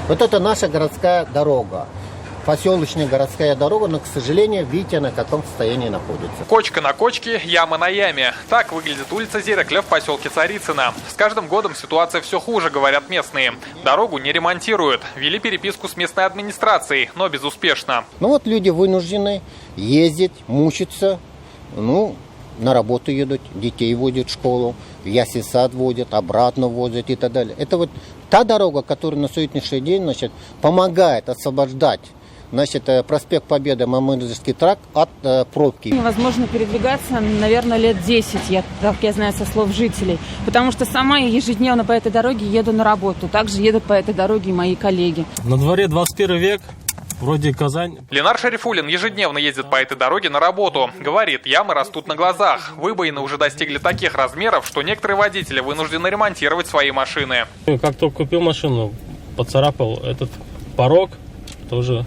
Вот это наша городская дорога. Поселочная городская дорога, но, к сожалению, видите, на каком состоянии находится. Кочка на кочке, яма на яме. Так выглядит улица Зерекля в поселке Царицыно. С каждым годом ситуация все хуже, говорят местные. Дорогу не ремонтируют. Вели переписку с местной администрацией, но безуспешно. Ну вот люди вынуждены ездить, мучиться, на работу едут, детей водят в школу, в ясельный сад водят, обратно возят и так далее. Это вот та дорога, которая на сегодняшний день, помогает освобождать проспект Победы, Мамырзский тракт от пробки. Невозможно передвигаться, наверное, лет 10, как я знаю со слов жителей. Потому что сама я ежедневно по этой дороге еду на работу. Также едут по этой дороге и мои коллеги. На дворе 21 век. Вроде Казань. Ленар Шарифуллин ежедневно ездит по этой дороге на работу. Говорит, ямы растут на глазах. Выбоины уже достигли таких размеров, что некоторые водители вынуждены ремонтировать свои машины. Как только купил машину, поцарапал этот порог, тоже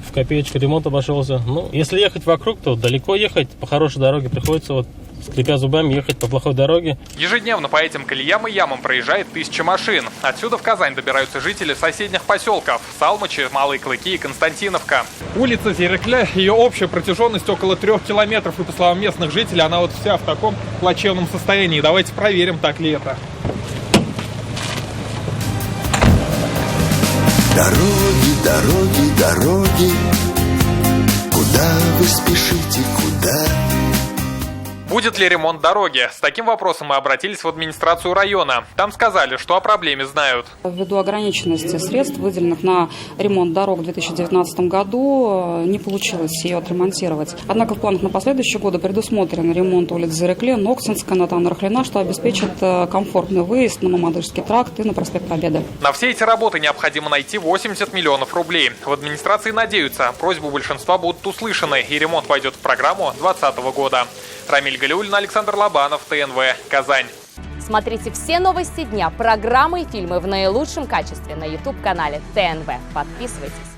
в копеечку ремонт обошелся. Если ехать вокруг, то далеко ехать. По хорошей дороге приходится, скрипя зубами, ехать по плохой дороге. Ежедневно по этим колеям и ямам проезжает 1000 машин. Отсюда в Казань добираются жители соседних поселков – Салмычи, Малые Клыки и Константиновка. Улица Зерекля, ее общая протяженность около 3 километров. И по словам местных жителей, она вся в таком плачевном состоянии. Давайте проверим, так ли это. Дороги, дороги, дороги, куда вы спешите, куда? Будет ли ремонт дороги? С таким вопросом мы обратились в администрацию района. Там сказали, что о проблеме знают. Ввиду ограниченности средств, выделенных на ремонт дорог в 2019 году, не получилось ее отремонтировать. Однако в планах на последующие годы предусмотрен ремонт улиц Зерекля, Ноксинска, Натана-Рахлина, что обеспечит комфортный выезд на Мамадышский тракт и на проспект Победы. На все эти работы необходимо найти 80 миллионов рублей. В администрации надеются, просьбы большинства будут услышаны и ремонт войдет в программу 2020 года. Рамиль Галиуллин, Александр Лобанов, ТНВ, Казань. Смотрите все новости дня, программы и фильмы в наилучшем качестве на YouTube-канале ТНВ. Подписывайтесь.